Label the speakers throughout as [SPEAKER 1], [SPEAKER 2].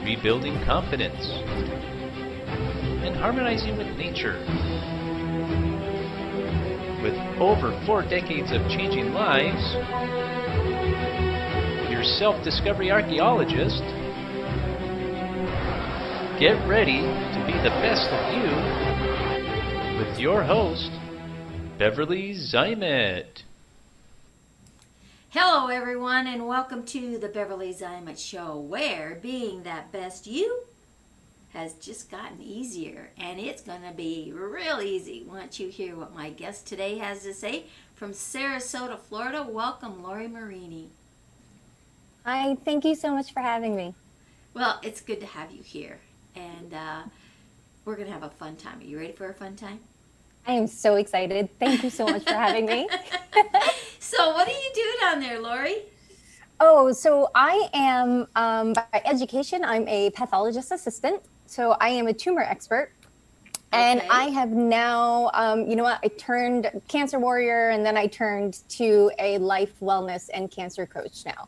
[SPEAKER 1] rebuilding confidence, and harmonizing with nature. With over 4 decades of changing lives, your self-discovery archaeologist, get ready to be the best of you with your host, Beverly Zymet.
[SPEAKER 2] Hello everyone, and welcome to the Beverly Zymet Show, where being that best you has just gotten easier, and it's going to be real easy once you hear what my guest today has to say from Sarasota, Florida. Welcome, Marini.
[SPEAKER 3] Hi, thank you so much for having me.
[SPEAKER 2] Well, it's good to have you here, and we're going to have a fun time. Are you ready for a fun time?
[SPEAKER 3] I am so excited. Thank you so much for having me.
[SPEAKER 2] So what do you do down there, Lori?
[SPEAKER 3] Oh, so I am, by education, I'm a pathologist assistant. So I am a tumor expert. And
[SPEAKER 2] Okay.
[SPEAKER 3] I have now, I turned cancer warrior, and then I turned to a life wellness and cancer coach now.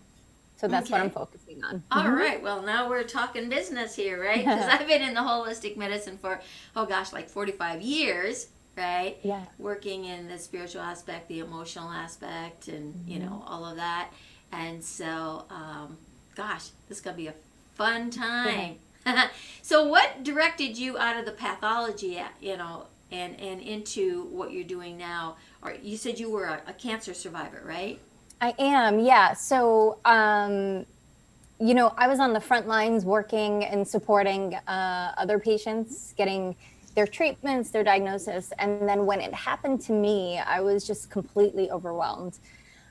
[SPEAKER 3] So that's what I'm focusing on.
[SPEAKER 2] All right. Well, now we're talking business here, right? Because I've been in the holistic medicine for, like 45 years, right?
[SPEAKER 3] Yeah.
[SPEAKER 2] Working in the spiritual aspect, the emotional aspect, and, all of that. And so, this is going to be a fun time. So what directed you out of the pathology, and into what you're doing now? Or you said you were a cancer survivor, right?
[SPEAKER 3] I am, yeah. So, I was on the front lines working and supporting other patients, getting their treatments, their diagnosis. And then when it happened to me, I was just completely overwhelmed.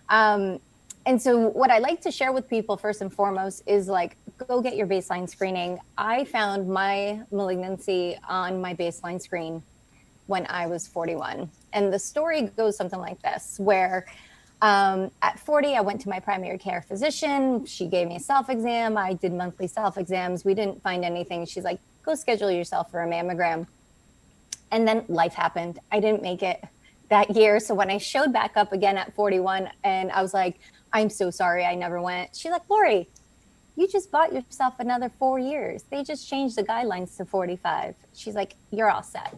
[SPEAKER 3] And so what I like to share with people first and foremost is go get your baseline screening. I found my malignancy on my baseline screen when I was 41. And the story goes something like this, where at 40, I went to my primary care physician. She gave me a self-exam. I did monthly self-exams. We didn't find anything. She's like, go schedule yourself for a mammogram. And then life happened. I didn't make it that year. So when I showed back up again at 41, and I was like, I'm so sorry I never went. She's like, Lori, you just bought yourself another 4 years. They just changed the guidelines to 45. She's like, you're all set.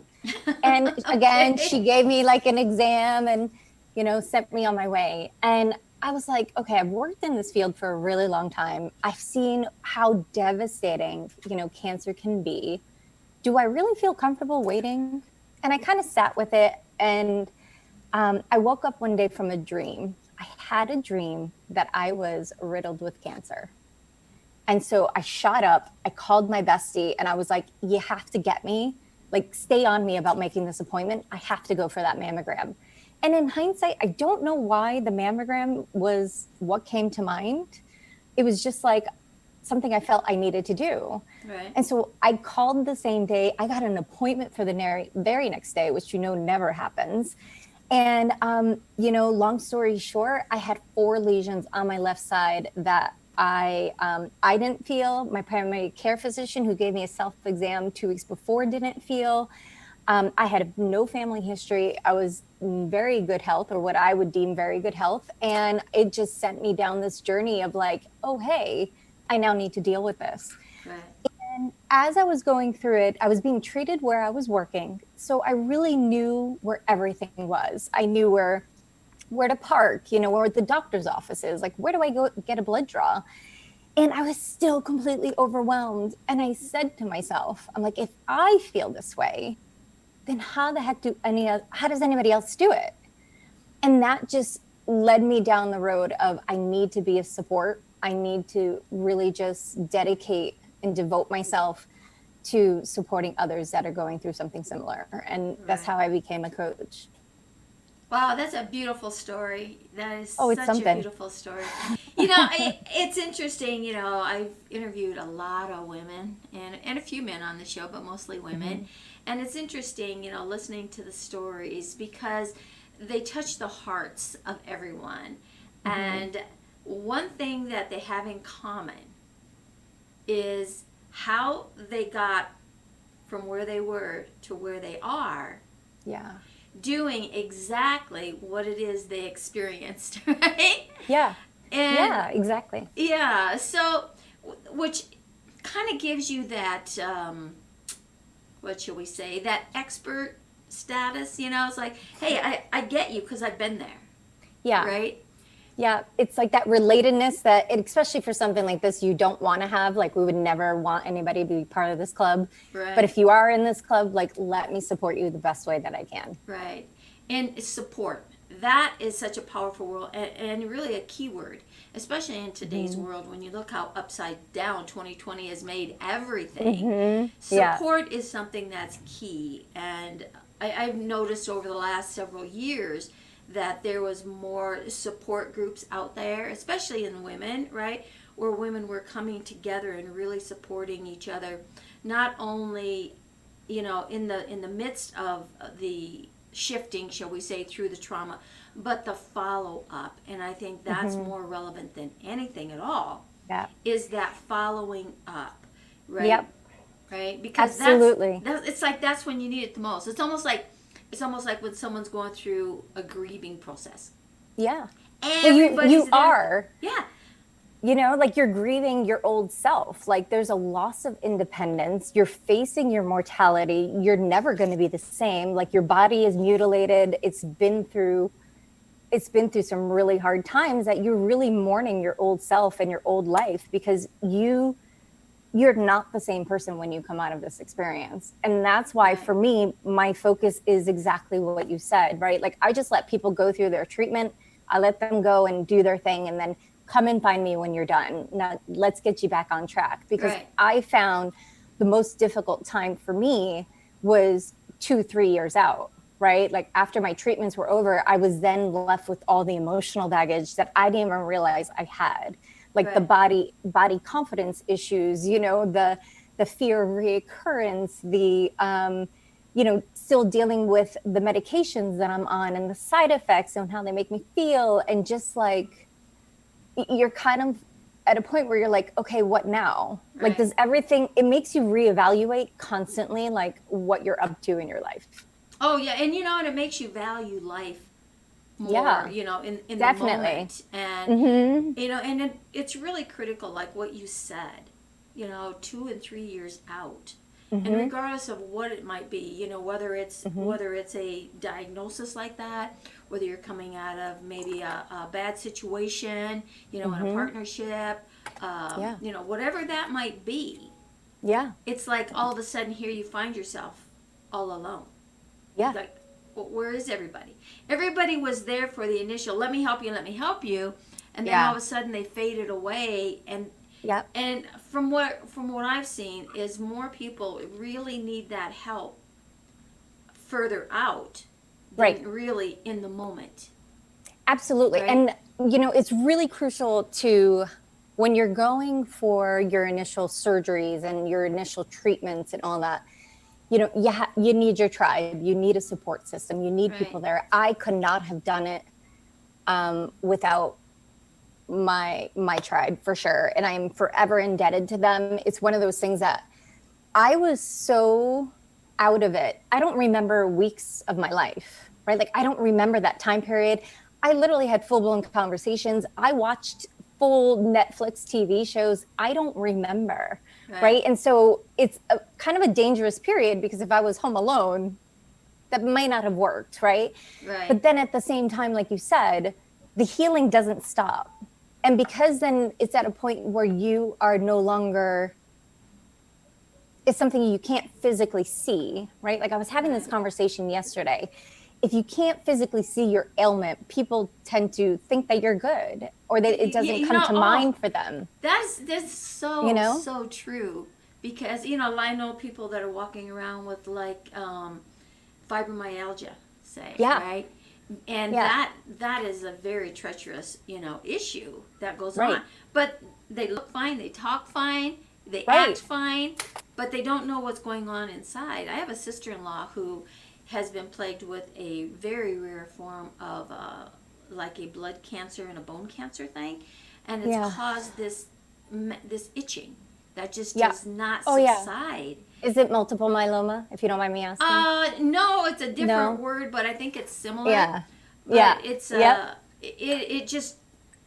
[SPEAKER 3] And again, she gave me an exam and, sent me on my way. And I was like, okay, I've worked in this field for a really long time. I've seen how devastating, cancer can be. Do I really feel comfortable waiting? And I kind of sat with it. And I woke up one day from a dream. I had a dream that I was riddled with cancer. And so I shot up, I called my bestie, and I was like, you have to get me, stay on me about making this appointment. I have to go for that mammogram. And in hindsight, I don't know why the mammogram was what came to mind. It was just something I felt I needed to do.
[SPEAKER 2] Right.
[SPEAKER 3] And so I called the same day. I got an appointment for the very next day, which never happens. And, long story short, I had 4 lesions on my left side that I didn't feel. My primary care physician, who gave me a self-exam 2 weeks before, didn't feel. I had no family history. I was in very good health, or what I would deem very good health. And it just sent me down this journey of oh, hey, I now need to deal with this.
[SPEAKER 2] Right.
[SPEAKER 3] And as I was going through it, I was being treated where I was working. So I really knew where everything was. I knew where to park, where the doctor's office is, where do I go get a blood draw? And I was still completely overwhelmed. And I said to myself, I'm like, if I feel this way, then how the heck how does anybody else do it? And that just led me down the road of, I need to be of support. I need to really just dedicate and devote myself to supporting others that are going through something similar. And that's how I became a coach.
[SPEAKER 2] Wow, that's a beautiful story. That is
[SPEAKER 3] it's
[SPEAKER 2] such
[SPEAKER 3] something.
[SPEAKER 2] a beautiful story. It's interesting. I've interviewed a lot of women and a few men on the show, but mostly women. Mm-hmm. And it's interesting, listening to the stories, because they touch the hearts of everyone. Mm-hmm. And one thing that they have in common is how they got from where they were to where they are.
[SPEAKER 3] Yeah.
[SPEAKER 2] Doing exactly what it is they experienced, right?
[SPEAKER 3] Yeah.
[SPEAKER 2] And
[SPEAKER 3] yeah, exactly.
[SPEAKER 2] Yeah. So, which kind of gives you that, what shall we say, that expert status, you know? It's like, hey, I get you because I've been there.
[SPEAKER 3] Yeah.
[SPEAKER 2] Right?
[SPEAKER 3] Yeah, it's like that relatedness that, especially for something like this, you don't want to have. Like, we would never want anybody to be part of this club.
[SPEAKER 2] Right.
[SPEAKER 3] But if you are in this club, like, let me support you the best way that I can.
[SPEAKER 2] Right. And support. That is such a powerful word and really a key word, especially in today's world when you look how upside down 2020 has made everything. Support is something that's key. And I've noticed over the last several years that there was more support groups out there, especially in women, right? Where women were coming together and really supporting each other, not only, you know, in the midst of the shifting, shall we say, through the trauma, but the follow up. And I think that's more relevant than anything at all.
[SPEAKER 3] Yeah.
[SPEAKER 2] Is that following up, right?
[SPEAKER 3] Yep.
[SPEAKER 2] Right? Because
[SPEAKER 3] absolutely,
[SPEAKER 2] that's it's like that's when you need it the most. It's almost like when someone's going through a grieving process.
[SPEAKER 3] Yeah.
[SPEAKER 2] Everybody's
[SPEAKER 3] you
[SPEAKER 2] there.
[SPEAKER 3] are.
[SPEAKER 2] Yeah.
[SPEAKER 3] You know, like, you're grieving your old self. Like, there's a loss of independence. You're facing your mortality. You're never going to be the same. Like, your body is mutilated. It's been through some really hard times that you're really mourning your old self and your old life, because you're not the same person when you come out of this experience. And that's why, for me, my focus is exactly what you said, right? Like, I just let people go through their treatment. I let them go and do their thing, and then come and find me when you're done. Now, let's get you back on track. Because I found the most difficult time for me was 2-3 years out, right? Like, after my treatments were over, I was then left with all the emotional baggage that I didn't even realize I had. Like, the body confidence issues, you know, the fear of reoccurrence, the, you know, still dealing with the medications that I'm on and the side effects and how they make me feel. And just like, you're kind of at a point where you're like, okay, what now?
[SPEAKER 2] Right.
[SPEAKER 3] Like, does everything, it makes you reevaluate constantly, like, what you're up to in your life.
[SPEAKER 2] Oh yeah. And you know, and it makes you value life more, you know, in the moment. And, you know, and it's really critical, like what you said, you know, 2 and 3 years out. And regardless of what it might be, you know, whether it's a diagnosis like that, whether you're coming out of maybe a bad situation, you know, in a partnership, you know, whatever that might be. Yeah. It's like all of a sudden here you find yourself all alone. Yeah. Like, well, where is everybody? Everybody was there for the initial, let me help you. And then all of a sudden they faded away. And and from what I've seen is more people really need that help further out than really in the moment. Absolutely. Right? And you know, it's really crucial to, when you're going for your initial surgeries and your initial treatments and all that, you know, you need your tribe, you need a support system, you need people there. I could not have done it without my tribe, for sure. And I am forever indebted to them. It's one of those things that I was so out of it. I don't remember weeks of my life, right? Like, I don't remember that time period. I literally had full-blown conversations. I watched full Netflix TV shows. I don't remember, right? And so it's kind of a dangerous period, because if I was home alone, that might not have worked, right? But then at the same time, like you said, the healing doesn't stop. And because then it's at a point where you are no longer, it's something you can't physically see, right? Like, I was having this conversation yesterday. If you can't physically see your ailment, people tend to think that you're good, or that it doesn't come to mind for them. That's so, you know? So true. Because, you know, I know people that are walking around with like fibromyalgia, say, right? And that is a very treacherous, you know, issue that goes on. But they look fine, they talk fine, they act fine, but they don't know what's going on inside. I have a sister-in-law who has been plagued with a very rare form of like a blood cancer and a bone cancer thing, and it's caused this itching that just does not subside. Is it multiple myeloma, if you don't mind me asking? No, it's a different word, but I think it's similar. But it's it just,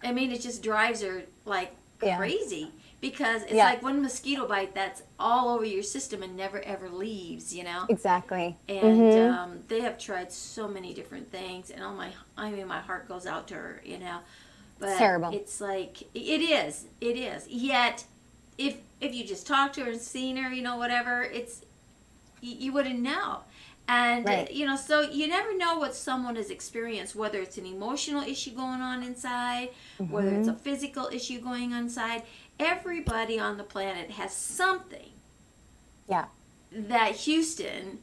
[SPEAKER 2] I mean, it just drives her like crazy, because it's
[SPEAKER 3] Yeah.
[SPEAKER 2] like one mosquito bite that's all over your system and never ever leaves,
[SPEAKER 3] Exactly.
[SPEAKER 2] And they have tried so many different things, and my heart goes out to her, But
[SPEAKER 3] It's terrible.
[SPEAKER 2] it's like it is. Yet, if you just talk to her and seen her, whatever, it's you wouldn't know. And
[SPEAKER 3] Right.
[SPEAKER 2] So you never know what someone has experienced, whether it's an emotional issue going on inside, whether it's a physical issue going on inside. Everybody on the planet has something.
[SPEAKER 3] Yeah.
[SPEAKER 2] That Houston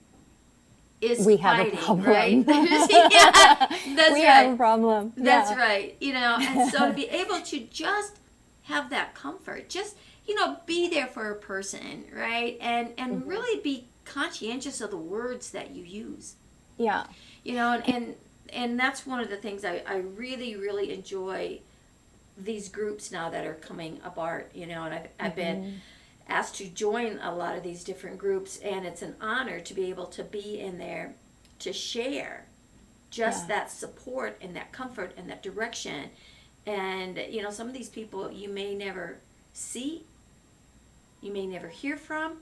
[SPEAKER 2] is
[SPEAKER 3] We have
[SPEAKER 2] fighting,
[SPEAKER 3] a problem.
[SPEAKER 2] right? Yeah, that's
[SPEAKER 3] We
[SPEAKER 2] right.
[SPEAKER 3] have a problem.
[SPEAKER 2] That's
[SPEAKER 3] Yeah.
[SPEAKER 2] right. And so to be able to just have that comfort, just be there for a person, right? And really be conscientious of the words that you use.
[SPEAKER 3] Yeah.
[SPEAKER 2] And that's one of the things I really, really enjoy these groups now that are coming apart, and I've been asked to join a lot of these different groups, and it's an honor to be able to be in there to share just that support and that comfort and that direction. And some of these people you may never see, you may never hear from,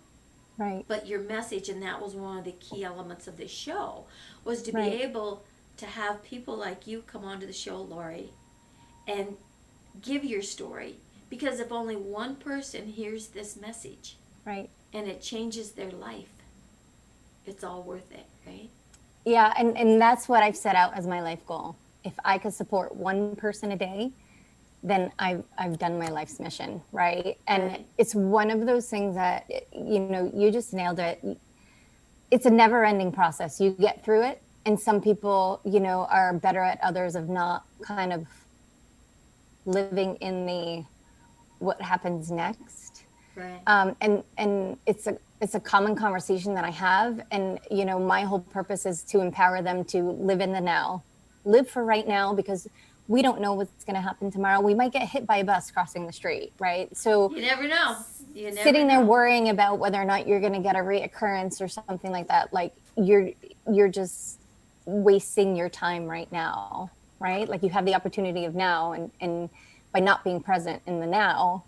[SPEAKER 3] Right.
[SPEAKER 2] but your message, and that was one of the key elements of this show, was to be
[SPEAKER 3] Right.
[SPEAKER 2] able to have people like you come onto the show, Lori, and give your story. Because if only one person hears this message
[SPEAKER 3] Right.
[SPEAKER 2] and it changes their life, it's all worth it, right?
[SPEAKER 3] Yeah, and that's what I've set out as my life goal. If I could support one person a day, then I've done my life's mission, right? And
[SPEAKER 2] Right.
[SPEAKER 3] it's one of those things that, you just nailed it. It's a never-ending process. You get through it, and some people, are better at others of not kind of living in the what happens next.
[SPEAKER 2] Right.
[SPEAKER 3] And it's a common conversation that I have, and my whole purpose is to empower them to live in the now, live for right now, because we don't know what's going to happen tomorrow. We might get hit by a bus crossing the street, right? So
[SPEAKER 2] You never know.
[SPEAKER 3] sitting there worrying about whether or not you're going to get a reoccurrence or something like that, like you're just wasting your time right now, right? Like you have the opportunity of now, and by not being present in the now,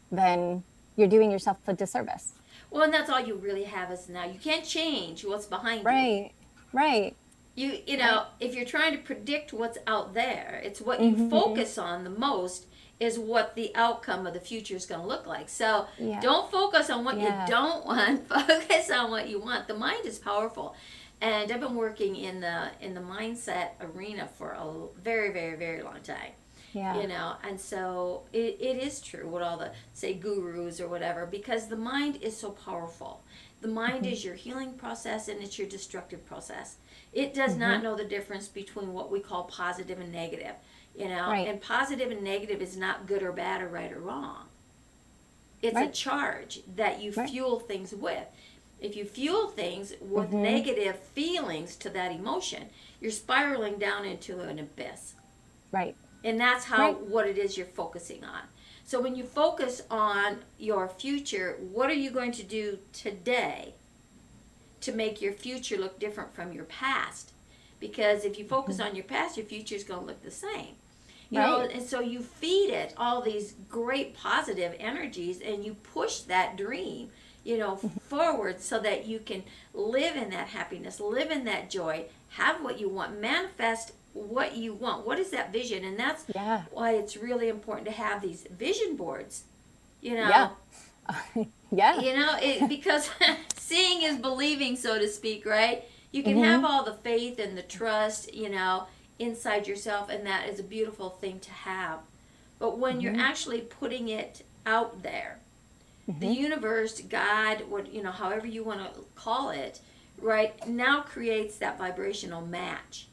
[SPEAKER 3] then you're doing yourself a disservice.
[SPEAKER 2] Well, and that's all you really have is now. You can't change what's behind you.
[SPEAKER 3] Right. Right.
[SPEAKER 2] If you're trying to predict what's out there, it's what you focus on the most is what the outcome of the future is going to look like. So don't focus on what you don't want. Focus on what you want. The mind is powerful. And I've been working in the mindset arena for a very, very, very long time.
[SPEAKER 3] Yeah.
[SPEAKER 2] And so it is true what all the, say, gurus or whatever, because the mind is so powerful. The mind is your healing process, and it's your destructive process. It does not know the difference between what we call positive and negative,
[SPEAKER 3] Right.
[SPEAKER 2] and positive and negative is not good or bad or right or wrong. It's a charge that you fuel things with. If you fuel things with negative feelings to that emotion, you're spiraling down into an abyss.
[SPEAKER 3] Right.
[SPEAKER 2] And that's what it is you're focusing on. So when you focus on your future, what are you going to do today to make your future look different from your past? Because if you focus on your past, your future is going to look the same. You know, and so you feed it all these great positive energies, and you push that dream, forward so that you can live in that happiness, live in that joy, have what you want, manifest what you want. What is that vision? And that's why it's really important to have these vision boards,
[SPEAKER 3] Yeah.
[SPEAKER 2] because seeing is believing, so to speak, right? You can have all the faith and the trust, inside yourself, and that is a beautiful thing to have. But when you're actually putting it out there, the universe, God, however you want to call it, right, now creates that vibrational match.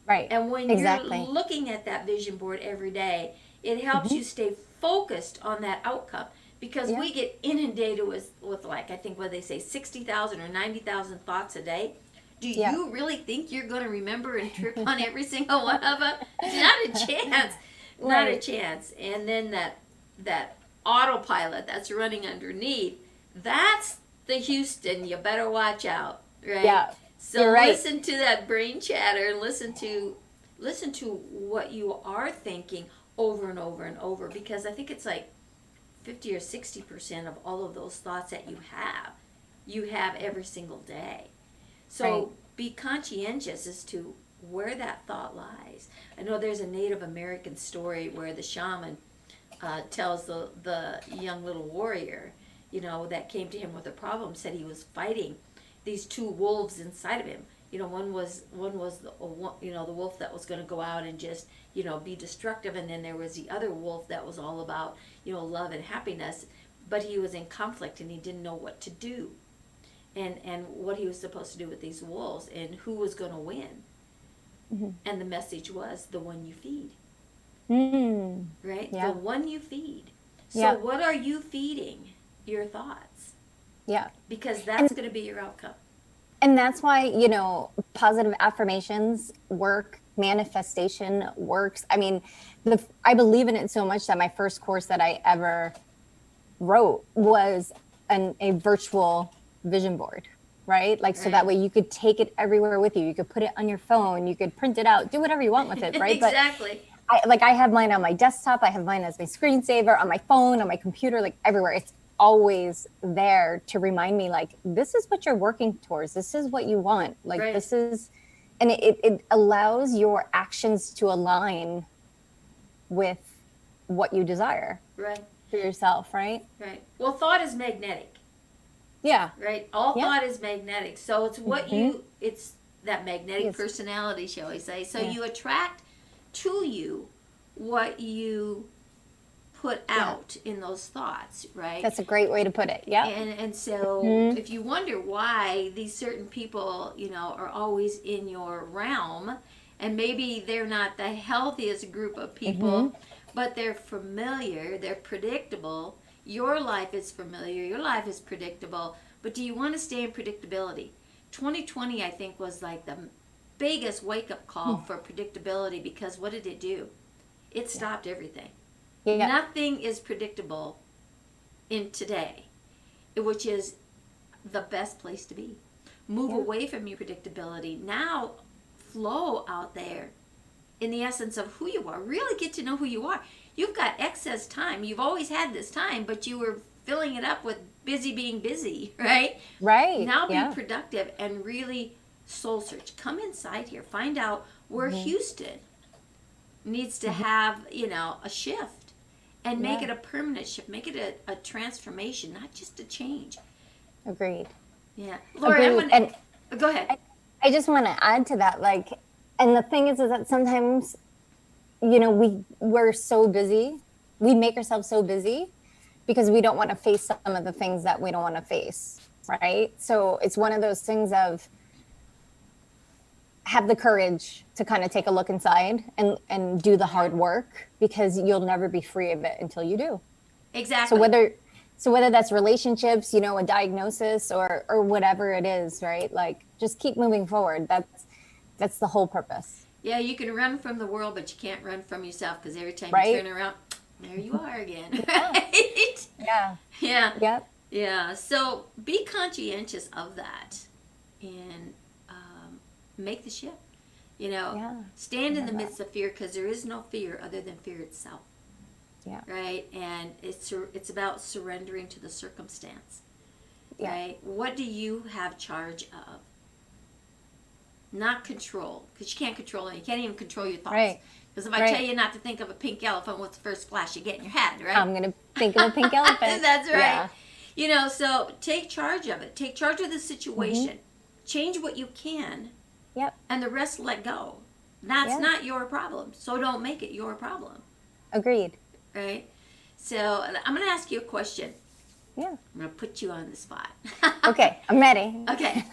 [SPEAKER 3] Right.
[SPEAKER 2] And when you're looking at that vision board every day, it helps you stay focused on that outcome. Because we get inundated with like, I think what they say, 60,000 or 90,000 thoughts a day. Do you really think you're going to remember and trip on every single one of them? Not a chance. Not a chance. And then that autopilot that's running underneath, that's the Houston. You better watch out, right?
[SPEAKER 3] Yeah.
[SPEAKER 2] So listen to that brain chatter and listen to what you are thinking over and over and over, because I think it's like 50 or 60% of all of those thoughts that you have every single day. So
[SPEAKER 3] Right.
[SPEAKER 2] be conscientious as to where that thought lies. I know there's a Native American story where the shaman tells the young little warrior, that came to him with a problem, said he was fighting these two wolves inside of him. One was the wolf that was going to go out and just be destructive, and then there was the other wolf that was all about love and happiness. But he was in conflict and he didn't know what to do, and what he was supposed to do with these wolves, and who was going to win.
[SPEAKER 3] Mm-hmm.
[SPEAKER 2] And the message was the one you feed. Right?
[SPEAKER 3] Yeah.
[SPEAKER 2] The one you feed. So
[SPEAKER 3] Yeah.
[SPEAKER 2] what are you feeding your thoughts?
[SPEAKER 3] Yeah.
[SPEAKER 2] Because that's going to be your outcome.
[SPEAKER 3] And that's why, positive affirmations work, manifestation works. I mean, I believe in it so much that my first course that I ever wrote was a virtual vision board, right? Like, so that way you could take it everywhere with you. You could put it on your phone, you could print it out, do whatever you want with it, right?
[SPEAKER 2] Exactly.
[SPEAKER 3] But I have mine on my desktop, I have mine as my screensaver, on my phone, on my computer, like everywhere. It's always there to remind me, like, this is what you're working towards. This is what you want. Like,
[SPEAKER 2] Right.
[SPEAKER 3] this is, and it allows your actions to align with what you desire
[SPEAKER 2] Right.
[SPEAKER 3] for yourself, right?
[SPEAKER 2] Right. Well, thought is magnetic.
[SPEAKER 3] Yeah.
[SPEAKER 2] Right? All
[SPEAKER 3] Yeah.
[SPEAKER 2] thought is magnetic. So it's what it's that magnetic
[SPEAKER 3] Yes.
[SPEAKER 2] personality, shall we say. So
[SPEAKER 3] Yeah.
[SPEAKER 2] you attract to you what you put out in those thoughts, right?
[SPEAKER 3] That's a great way to put it. Yeah.
[SPEAKER 2] And so if you wonder why these certain people, are always in your realm, and maybe they're not the healthiest group of people, but they're familiar, they're predictable. Your life is familiar, your life is predictable, but do you want to stay in predictability? 2020, I think, was like the biggest wake-up call for predictability, because what did it do? It stopped everything.
[SPEAKER 3] Yeah.
[SPEAKER 2] Nothing is predictable in today, which is the best place to be. Move away from your predictability. Now, flow out there in the essence of who you are. Really get to know who you are. You've got excess time. You've always had this time, but you were filling it up with being busy, right?
[SPEAKER 3] Right.
[SPEAKER 2] Now be
[SPEAKER 3] Yeah.
[SPEAKER 2] productive and really soul search. Come inside here. Find out where Houston needs to have, a shift, and make it a permanent shift. Make it a transformation, not just a change.
[SPEAKER 3] Agreed.
[SPEAKER 2] Yeah. Laura,
[SPEAKER 3] Agreed. And
[SPEAKER 2] go ahead.
[SPEAKER 3] I just want to add to that, like, and the thing is that sometimes, we're so busy. We make ourselves so busy because we don't want to face some of the things that we don't want to face, right? So it's one of those things of have the courage to kind of take a look inside and do the hard work, because you'll never be free of it until you do.
[SPEAKER 2] Exactly.
[SPEAKER 3] So whether that's relationships, a diagnosis or whatever it is, right? Like, just keep moving forward. That's the whole purpose.
[SPEAKER 2] Yeah, you can run from the world, but you can't run from yourself, because every time
[SPEAKER 3] Right.
[SPEAKER 2] you turn around, there you are again. Right?
[SPEAKER 3] Yeah.
[SPEAKER 2] Yeah.
[SPEAKER 3] Yep.
[SPEAKER 2] Yeah. So be conscientious of that, and make the shift. Stand in the midst of fear, because there is no fear other than fear itself.
[SPEAKER 3] Yeah.
[SPEAKER 2] Right? And it's about surrendering to the circumstance.
[SPEAKER 3] Yeah.
[SPEAKER 2] Right? What do you have charge of? Not control, because you can't control it. You can't even control your thoughts.
[SPEAKER 3] Right.
[SPEAKER 2] Because if I tell you not to think of a pink elephant, what's the first flash you get in your head, right?
[SPEAKER 3] I'm going to think of a pink elephant.
[SPEAKER 2] That's right.
[SPEAKER 3] Yeah.
[SPEAKER 2] So take charge of it. Take charge of the situation. Change what you can.
[SPEAKER 3] Yep.
[SPEAKER 2] And the rest let go. That's not your problem. So don't make it your problem.
[SPEAKER 3] Agreed.
[SPEAKER 2] Right? So I'm going to ask you a question.
[SPEAKER 3] Yeah.
[SPEAKER 2] I'm going to put you on the spot.
[SPEAKER 3] Okay. I'm ready.
[SPEAKER 2] Okay.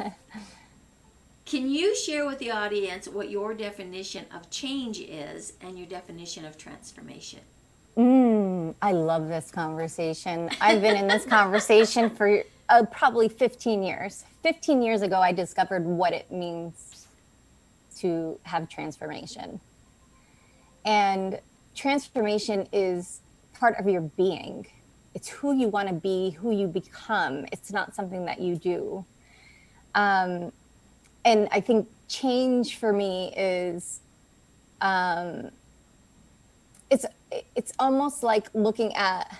[SPEAKER 2] Can you share with the audience what your definition of change is and your definition of transformation?
[SPEAKER 3] I love this conversation. I've been in this conversation for probably 15 years. 15 years ago, I discovered what it means to have transformation. And transformation is part of your being. It's who you want to be, who you become. It's not something that you do. And I think change for me is, it's almost like looking at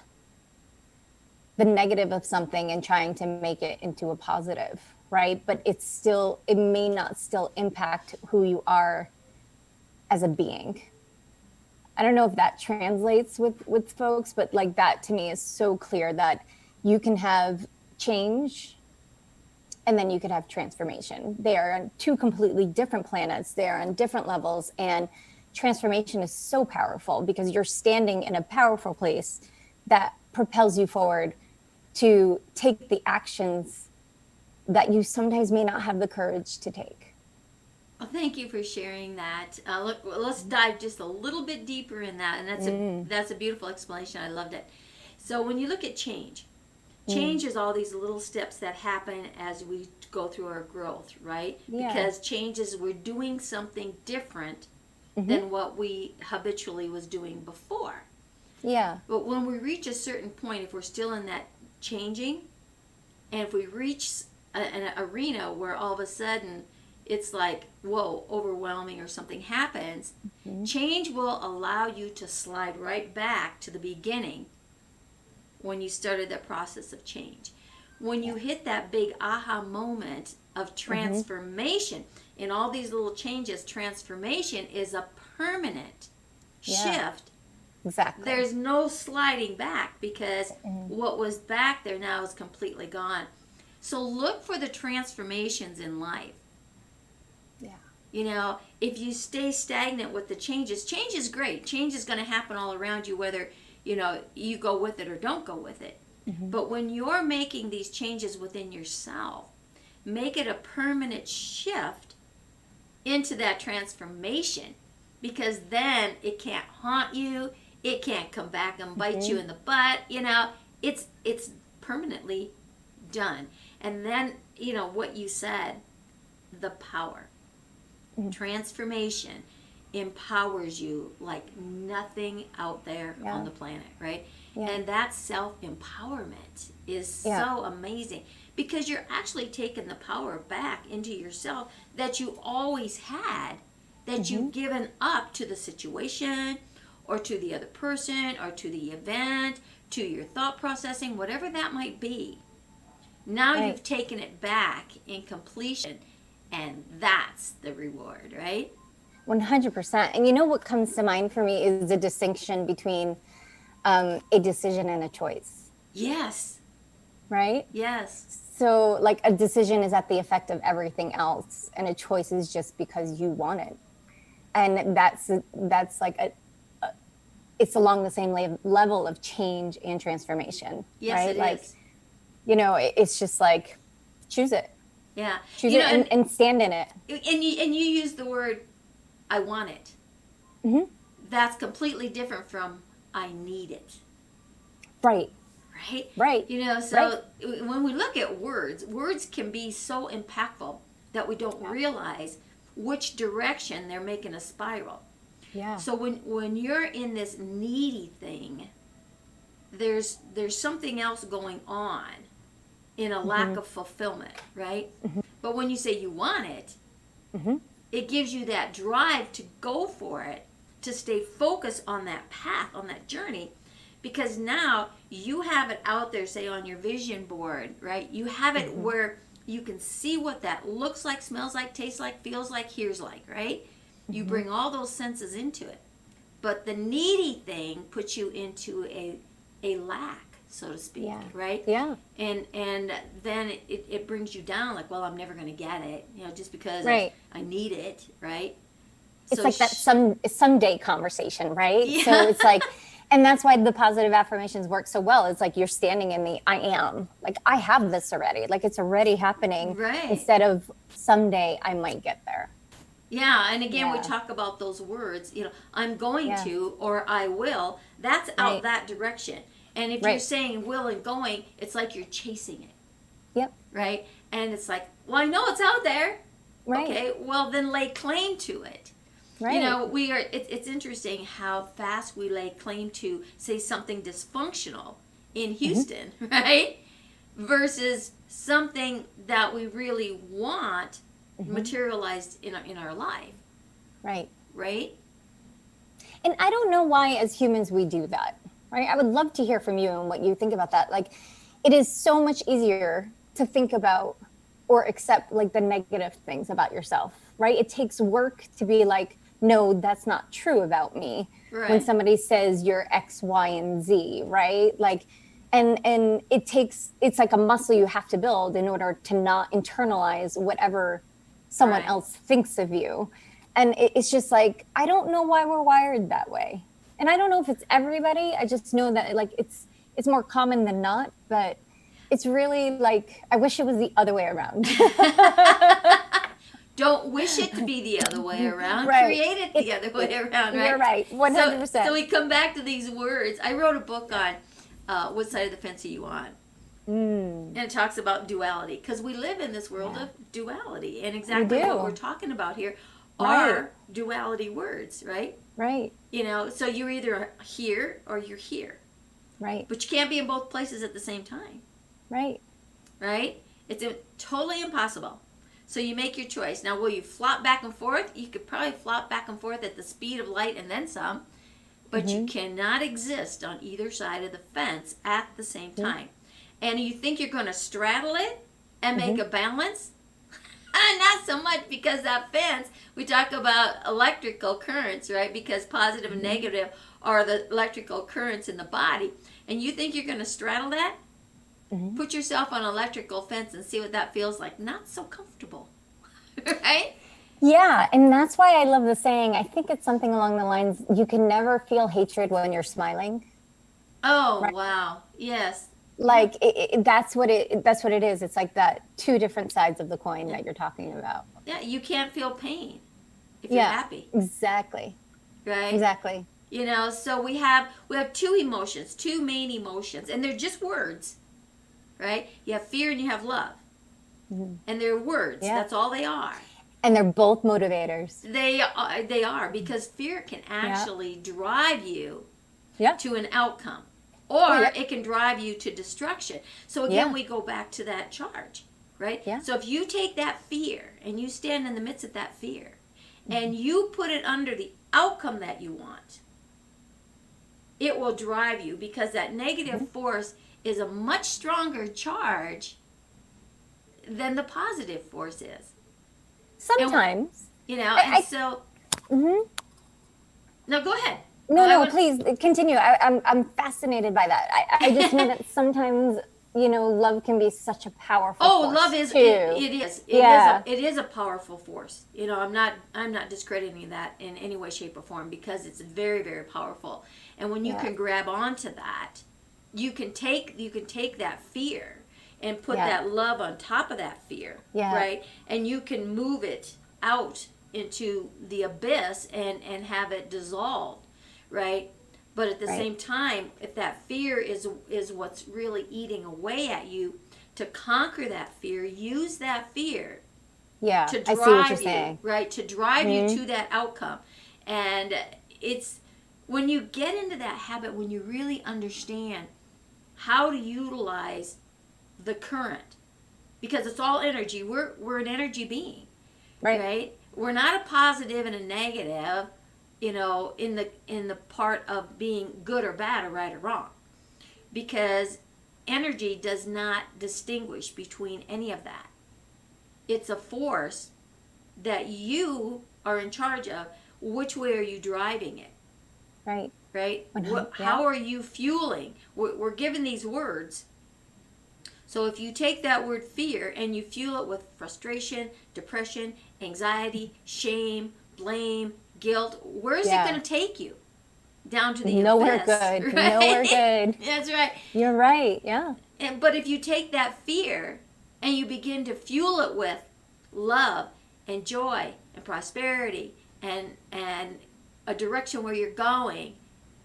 [SPEAKER 3] the negative of something and trying to make it into a positive, right? But it may not still impact who you are as a being. I don't know if that translates with folks, but like that to me is so clear that you can have change and then you could have transformation. They are on two completely different planets. They are on different levels, and transformation is so powerful because you're standing in a powerful place that propels you forward to take the actions that you sometimes may not have the courage to take.
[SPEAKER 2] Well, thank you for sharing that. Let's dive just a little bit deeper in that, and that's a beautiful explanation. I loved it. So when you look at change is all these little steps that happen as we go through our growth, right?
[SPEAKER 3] Yeah.
[SPEAKER 2] Because change is we're doing something different than what we habitually was doing before.
[SPEAKER 3] Yeah.
[SPEAKER 2] But when we reach a certain point, if we're still in that changing, and if we reach an arena where all of a sudden it's like, whoa, overwhelming or something happens, change will allow you to slide right back to the beginning when you started the process of change. When you hit that big aha moment of transformation, in all these little changes, transformation is a permanent shift.
[SPEAKER 3] Exactly.
[SPEAKER 2] There's no sliding back because what was back there now is completely gone. So look for the transformations in life.
[SPEAKER 3] Yeah.
[SPEAKER 2] You know, if you stay stagnant with the changes, change is great. Change is going to happen all around you, whether, you know, you go with it or don't go with it. But when you're making these changes within yourself, make it a permanent shift into that transformation, because then it can't haunt you. It can't come back and bite you in the butt. You know, it's permanently done. And then, you know, what you said, the power. Transformation empowers you like nothing out there on the planet, right? Yeah. And that self-empowerment is so amazing, because you're actually taking the power back into yourself that you always had, that you've given up to the situation or to the other person or to the event, to your thought processing, whatever that might be. Now you've taken it back in completion, and that's the reward, right?
[SPEAKER 3] 100%. And you know what comes to mind for me is the distinction between a decision and a choice.
[SPEAKER 2] Yes.
[SPEAKER 3] Right?
[SPEAKER 2] Yes.
[SPEAKER 3] So like a decision is at the effect of everything else, and a choice is just because you want it. And that's like it's along the same level of change and transformation.
[SPEAKER 2] Yes,
[SPEAKER 3] right?
[SPEAKER 2] it
[SPEAKER 3] like,
[SPEAKER 2] is.
[SPEAKER 3] You know, it's just like, choose it.
[SPEAKER 2] Yeah.
[SPEAKER 3] Choose it and stand in it.
[SPEAKER 2] And you use the word, I want it. That's completely different from, I need it.
[SPEAKER 3] Right.
[SPEAKER 2] Right?
[SPEAKER 3] Right.
[SPEAKER 2] You know, so when we look at words can be so impactful that we don't realize which direction they're making a spiral.
[SPEAKER 3] Yeah.
[SPEAKER 2] So when you're in this needy thing, there's something else going on in a lack of fulfillment, right? But when you say you want it, it gives you that drive to go for it, to stay focused on that path, on that journey, because now you have it out there, say on your vision board, right? You have it where you can see what that looks like, smells like, tastes like, feels like, hears like, right? You bring all those senses into it. But the needy thing puts you into a lack, so to speak, right?
[SPEAKER 3] Yeah.
[SPEAKER 2] And then it brings you down, like, well, I'm never going to get it, you know, just because I need it, right?
[SPEAKER 3] It's
[SPEAKER 2] so
[SPEAKER 3] like that someday conversation, right?
[SPEAKER 2] Yeah.
[SPEAKER 3] So it's like, and that's why the positive affirmations work so well. It's like you're standing in the I am. Like, I have this already. Like, it's already happening.
[SPEAKER 2] Right.
[SPEAKER 3] Instead of someday I might get there.
[SPEAKER 2] Yeah, and again, we talk about those words, you know, I'm going to, or I will. That's out that direction. And if you're saying will and going, it's like you're chasing it.
[SPEAKER 3] Yep.
[SPEAKER 2] Right? And it's like, well, I know it's out there.
[SPEAKER 3] Right.
[SPEAKER 2] Okay, well, then lay claim to it.
[SPEAKER 3] Right.
[SPEAKER 2] You know, it's interesting how fast we lay claim to, say, something dysfunctional in Houston, right? Versus something that we really want materialized in our life.
[SPEAKER 3] Right.
[SPEAKER 2] Right?
[SPEAKER 3] And I don't know why as humans we do that, right? I would love to hear from you and what you think about that. Like, it is so much easier to think about or accept like the negative things about yourself, right? It takes work to be like, no, that's not true about me.
[SPEAKER 2] Right.
[SPEAKER 3] When somebody says you're X, Y, and Z, right? Like, and it's like a muscle you have to build in order to not internalize whatever someone
[SPEAKER 2] Right.
[SPEAKER 3] else thinks of you. And it's just like, I don't know why we're wired that way. And I don't know if it's everybody. I just know that like it's more common than not, but it's really like, I wish it was the other way around.
[SPEAKER 2] Don't wish it to be the other way around.
[SPEAKER 3] Right.
[SPEAKER 2] Create it the other way around, right?
[SPEAKER 3] You're right, 100%.
[SPEAKER 2] So we come back to these words. I wrote a book on what side of the fence are you on? And it talks about duality, because we live in this world of duality. And exactly
[SPEAKER 3] We do.
[SPEAKER 2] what we're talking about here
[SPEAKER 3] Right.
[SPEAKER 2] are duality words, right?
[SPEAKER 3] Right,
[SPEAKER 2] You know, so you're either here or you're here.
[SPEAKER 3] right,
[SPEAKER 2] But you can't be in both places at the same time,
[SPEAKER 3] right.
[SPEAKER 2] right? It's totally impossible. So you make your choice. Now, will you flop back and forth? You could probably flop back and forth at the speed of light and then some, but you cannot exist on either side of the fence at the same time. And you think you're going to straddle it and make a balance? Not so much, because that fence, we talk about electrical currents, right? Because positive and negative are the electrical currents in the body. And you think you're going to straddle that? Put yourself on an electrical fence and see what that feels like. Not so comfortable, right?
[SPEAKER 3] Yeah, and that's why I love the saying. I think it's something along the lines, you can never feel hatred when you're smiling.
[SPEAKER 2] Oh,
[SPEAKER 3] Right.
[SPEAKER 2] wow. Yes.
[SPEAKER 3] Like that's what it is. It's like that two different sides of the coin that you're talking about.
[SPEAKER 2] Yeah, you can't feel pain if you're happy,
[SPEAKER 3] Exactly.
[SPEAKER 2] right?
[SPEAKER 3] Exactly.
[SPEAKER 2] You know, so we have two emotions, two main emotions, and they're just words, right? You have fear and you have love. And they're words.
[SPEAKER 3] Yeah.
[SPEAKER 2] That's all they are.
[SPEAKER 3] And they're both motivators.
[SPEAKER 2] They are, because fear can actually drive you
[SPEAKER 3] Yeah.
[SPEAKER 2] to an outcome, or
[SPEAKER 3] yeah.
[SPEAKER 2] it can drive you to destruction. So again,
[SPEAKER 3] Yeah.
[SPEAKER 2] we go back to that charge, right?
[SPEAKER 3] Yeah.
[SPEAKER 2] So if you take that fear and you stand in the midst of that fear and you put it under the outcome that you want, it will drive you, because that negative force is a much stronger charge than the positive force is.
[SPEAKER 3] Sometimes.
[SPEAKER 2] You know,
[SPEAKER 3] I-
[SPEAKER 2] so.
[SPEAKER 3] Mhm.
[SPEAKER 2] No, go ahead.
[SPEAKER 3] No, please continue. I'm fascinated by that. I just know that sometimes, love can be such a powerful force
[SPEAKER 2] Love is
[SPEAKER 3] too.
[SPEAKER 2] it is.
[SPEAKER 3] Yeah.
[SPEAKER 2] It is a powerful force. You know, I'm not discrediting that in any way, shape, or form, because it's very, very powerful. And when you can grab onto that, you can take that fear and put that love on top of that fear, right? And you can move it out into the abyss and have it dissolved, right? But at the same time, if that fear is what's really eating away at you, to conquer that fear, use that fear
[SPEAKER 3] Yeah,
[SPEAKER 2] to
[SPEAKER 3] I
[SPEAKER 2] drive
[SPEAKER 3] see what you're
[SPEAKER 2] you,
[SPEAKER 3] saying.
[SPEAKER 2] right? To drive you to that outcome. And it's when you get into that habit, when you really understand how to utilize the current, because it's all energy. We're an energy being, right? We're not a positive and a negative, in the part of being good or bad or right or wrong, because energy does not distinguish between any of that. It's a force that you are in charge of. Which way are you driving it?
[SPEAKER 3] Right.
[SPEAKER 2] Right?
[SPEAKER 3] Yeah.
[SPEAKER 2] How are you fueling? We're given these words. So if you take that word fear and you fuel it with frustration, depression, anxiety, shame, blame, guilt, where is it going to take you? Down to the
[SPEAKER 3] Nowhere
[SPEAKER 2] abyss,
[SPEAKER 3] good.
[SPEAKER 2] right?
[SPEAKER 3] Nowhere good.
[SPEAKER 2] That's right.
[SPEAKER 3] You're right. Yeah.
[SPEAKER 2] But if you take that fear and you begin to fuel it with love and joy and prosperity and a direction where you're going,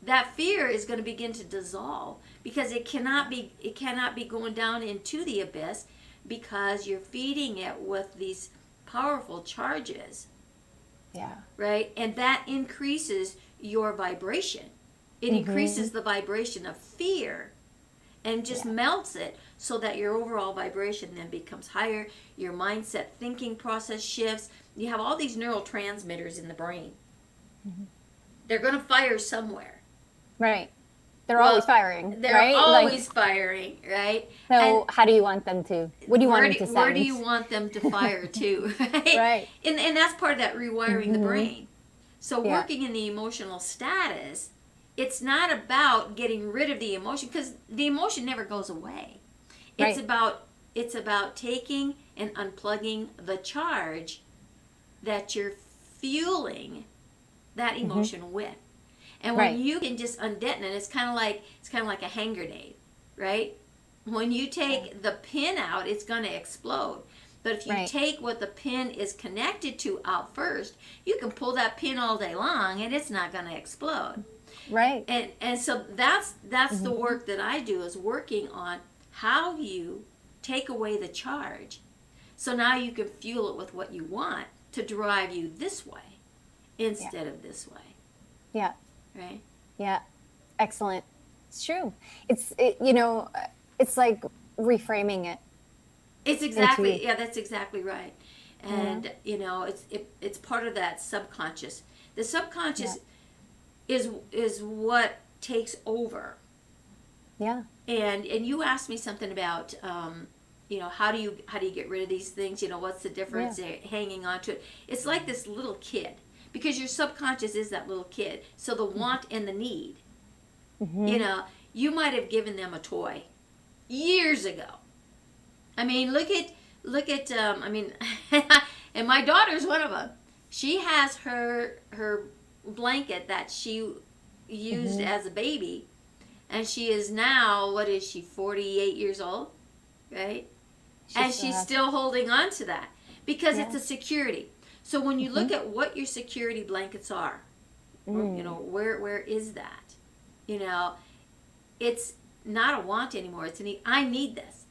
[SPEAKER 2] that fear is going to begin to dissolve, because it cannot be going down into the abyss, because you're feeding it with these powerful charges.
[SPEAKER 3] Yeah.
[SPEAKER 2] Right? And that increases your vibration. It increases the vibration of fear and just melts it, so that your overall vibration then becomes higher. Your mindset thinking process shifts. You have all these neurotransmitters in the brain. They're going to fire somewhere.
[SPEAKER 3] Right. They're always firing,
[SPEAKER 2] They're
[SPEAKER 3] right?
[SPEAKER 2] always firing, right?
[SPEAKER 3] So
[SPEAKER 2] And
[SPEAKER 3] how do you want them to? What do you want them to send?
[SPEAKER 2] where do you want them to fire to, right?
[SPEAKER 3] Right.
[SPEAKER 2] And that's part of that rewiring the brain. So
[SPEAKER 3] Yeah.
[SPEAKER 2] working in the emotional status, it's not about getting rid of the emotion, because the emotion never goes away. It's
[SPEAKER 3] Right.
[SPEAKER 2] about taking and unplugging the charge that you're fueling that emotion with. And when
[SPEAKER 3] Right.
[SPEAKER 2] you can just undetonate, it's kind of like a hand grenade, right? When you take the pin out, it's going to explode. But if you
[SPEAKER 3] Right.
[SPEAKER 2] take what the pin is connected to out first, you can pull that pin all day long and it's not going to explode.
[SPEAKER 3] Right.
[SPEAKER 2] And so that's the work that I do, is working on how you take away the charge. So now you can fuel it with what you want to drive you this way instead of this way,
[SPEAKER 3] Yeah.
[SPEAKER 2] right?
[SPEAKER 3] Yeah. Excellent. It's true. It's like reframing it.
[SPEAKER 2] It's exactly, yeah, that's exactly right. And it's part of that subconscious. The subconscious is what takes over.
[SPEAKER 3] Yeah.
[SPEAKER 2] And you asked me something about how do you get rid of these things? What's the difference? They're hanging on to it. It's like this little kid, because your subconscious is that little kid. So the want and the need. You might have given them a toy years ago. I mean, look at and my daughter's one of them. She has her blanket that she used as a baby, and she is now, what is she, 48 years old, right? She's still holding on to that because it's a security. So when you look at what your security blankets are, where is that? It's not a want anymore. It's a need. I need this,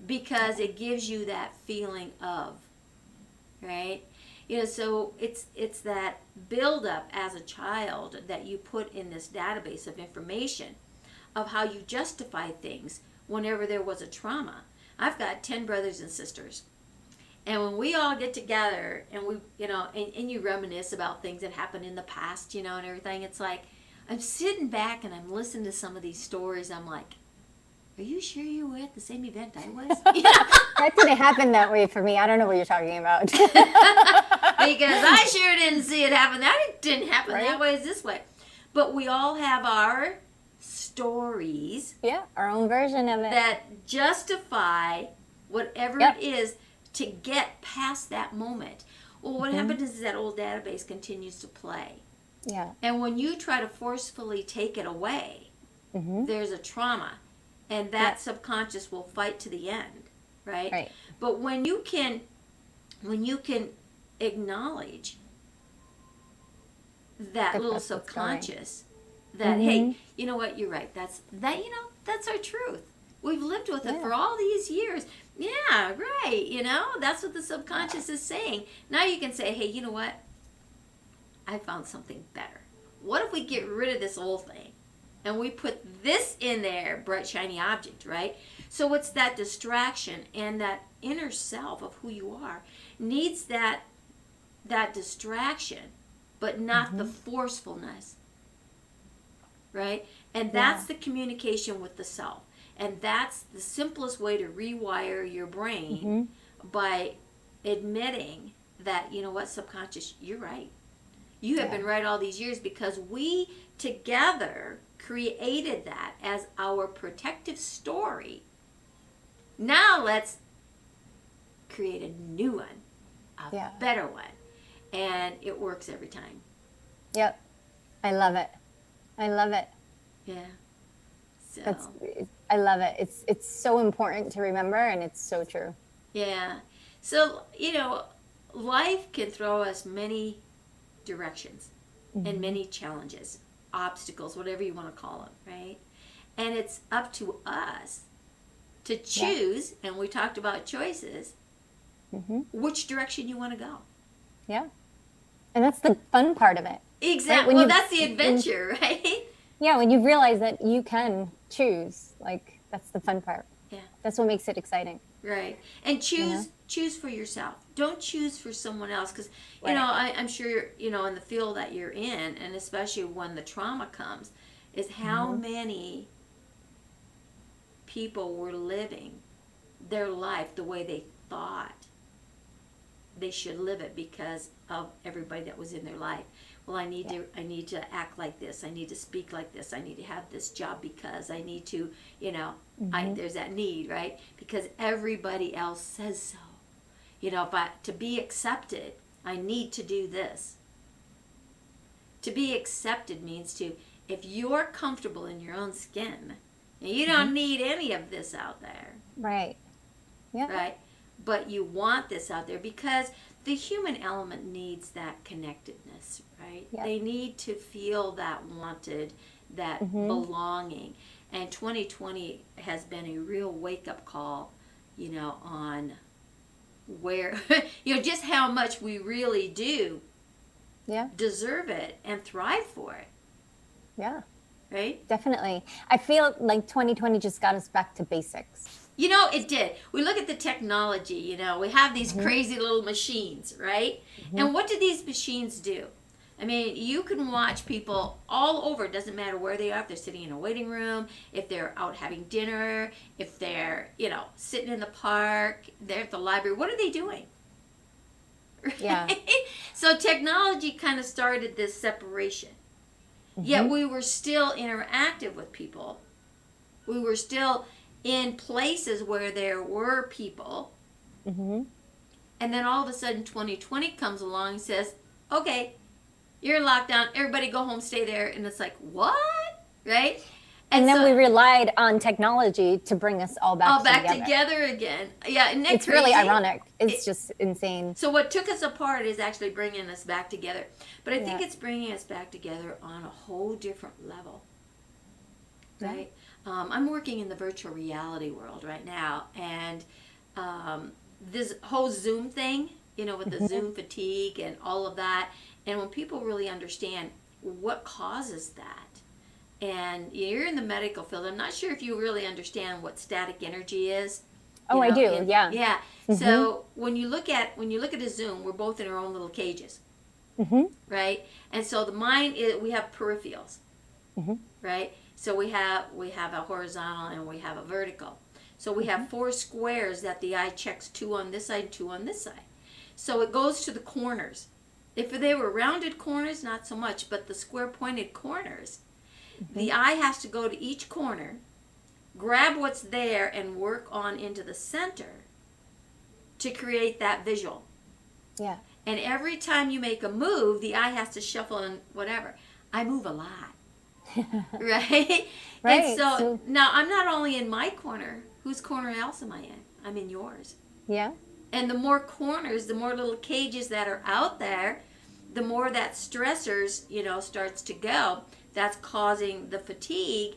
[SPEAKER 2] because it gives you that feeling of, right? So it's that buildup as a child that you put in this database of information of how you justify things whenever there was a trauma. I've got 10 brothers and sisters. And when we all get together and we, and you reminisce about things that happened in the past, and everything, it's like, I'm sitting back and I'm listening to some of these stories. I'm like, are you sure you were at the same event I was?
[SPEAKER 3] That didn't happen that way for me. I don't know what you're talking about.
[SPEAKER 2] Because I sure didn't see it happen. That didn't happen that way. It's this way. But we all have our stories.
[SPEAKER 3] Yeah, our own version of it.
[SPEAKER 2] That justify whatever it is to get past that moment. Well, what happens is that old database continues to play.
[SPEAKER 3] Yeah.
[SPEAKER 2] And when you try to forcefully take it away, there's a trauma. And that subconscious will fight to the end, right?
[SPEAKER 3] Right.
[SPEAKER 2] But when you can acknowledge that little subconscious, that hey, you know what, you're right. That's our truth. We've lived with it for all these years. Yeah, right. That's what the subconscious is saying. Now you can say, hey, you know what? I found something better. What if we get rid of this old thing? And we put this in there, bright, shiny object, right? So it's that distraction, and that inner self of who you are needs that distraction, but not the forcefulness, right? And that's the communication with the self. And that's the simplest way to rewire your brain, by admitting that, you know what, subconscious, you're right. You have been right all these years, because we together created that as our protective story. Now let's create a new one, a better one. And it works every time.
[SPEAKER 3] Yep. I love it.
[SPEAKER 2] Yeah. So
[SPEAKER 3] I love it. It's so important to remember, and it's so true.
[SPEAKER 2] yeah. So, life can throw us many directions and many challenges, obstacles, whatever you want to call them, right? And it's up to us to choose, and we talked about choices, which direction you want to go.
[SPEAKER 3] Yeah. And that's the fun part of it.
[SPEAKER 2] Exactly.
[SPEAKER 3] Right?
[SPEAKER 2] That's the adventure, right?
[SPEAKER 3] Yeah, when you realize that you can choose, that's the fun part.
[SPEAKER 2] Yeah.
[SPEAKER 3] That's what makes it exciting.
[SPEAKER 2] Right. And choose for yourself. Don't choose for someone else, because I'm sure in the field that you're in, and especially when the trauma comes, is how many people were living their life the way they thought they should live it because of everybody that was in their life. Well, I need to act like this. I need to speak like this. I need to have this job because I need to, there's that need, right? Because everybody else says so. To be accepted, I need to do this. To be accepted means if you're comfortable in your own skin, you don't need any of this out there.
[SPEAKER 3] Right. Yeah.
[SPEAKER 2] Right? But you want this out there because the human element needs that connectedness, right?
[SPEAKER 3] Yep.
[SPEAKER 2] They need to feel that wanted, that belonging. And 2020 has been a real wake-up call, on where, just how much we really do deserve it and thrive for it.
[SPEAKER 3] Yeah.
[SPEAKER 2] Right?
[SPEAKER 3] Definitely. I feel like 2020 just got us back to basics.
[SPEAKER 2] It did. We look at the technology, we have these crazy little machines, right? And what do these machines do? I mean, you can watch people all over. It doesn't matter where they are. If they're sitting in a waiting room, if they're out having dinner, if they're, sitting in the park, they're at the library. What are they doing?
[SPEAKER 3] Yeah.
[SPEAKER 2] So technology kind of started this separation. Yet we were still interactive with people. We were still in places where there were people. And then all of a sudden 2020 comes along and says, okay, you're in lockdown, everybody go home, stay there. And it's like, what? Right?
[SPEAKER 3] And then we relied on technology to bring us all back
[SPEAKER 2] together again. Yeah, isn't that
[SPEAKER 3] it's
[SPEAKER 2] crazy?
[SPEAKER 3] really ironic. It's just insane.
[SPEAKER 2] So what took us apart is actually bringing us back together. But I think it's bringing us back together on a whole different level. Right? I'm working in the virtual reality world right now. And this whole Zoom thing, with the Zoom fatigue and all of that. And when people really understand what causes that, and you're in the medical field, I'm not sure if you really understand what static energy is.
[SPEAKER 3] Oh, I do. Yeah.
[SPEAKER 2] Yeah. So when you look at a Zoom, we're both in our own little cages. Right? And so the mind we have peripherals. Right? So we have a horizontal and we have a vertical. So we have 4 squares that the eye checks, 2 on this side, 2 on this side. So it goes to the corners. If they were rounded corners, not so much, but the square pointed corners, the eye has to go to each corner, grab what's there, and work on into the center to create that visual.
[SPEAKER 3] Yeah.
[SPEAKER 2] And every time you make a move, the eye has to shuffle and whatever. I move a lot. Right?
[SPEAKER 3] Right.
[SPEAKER 2] And so now I'm not only in my corner. Whose corner else am I in? I'm in yours.
[SPEAKER 3] Yeah.
[SPEAKER 2] And the more corners, the more little cages that are out there, the more that stressors, starts to go. That's causing the fatigue.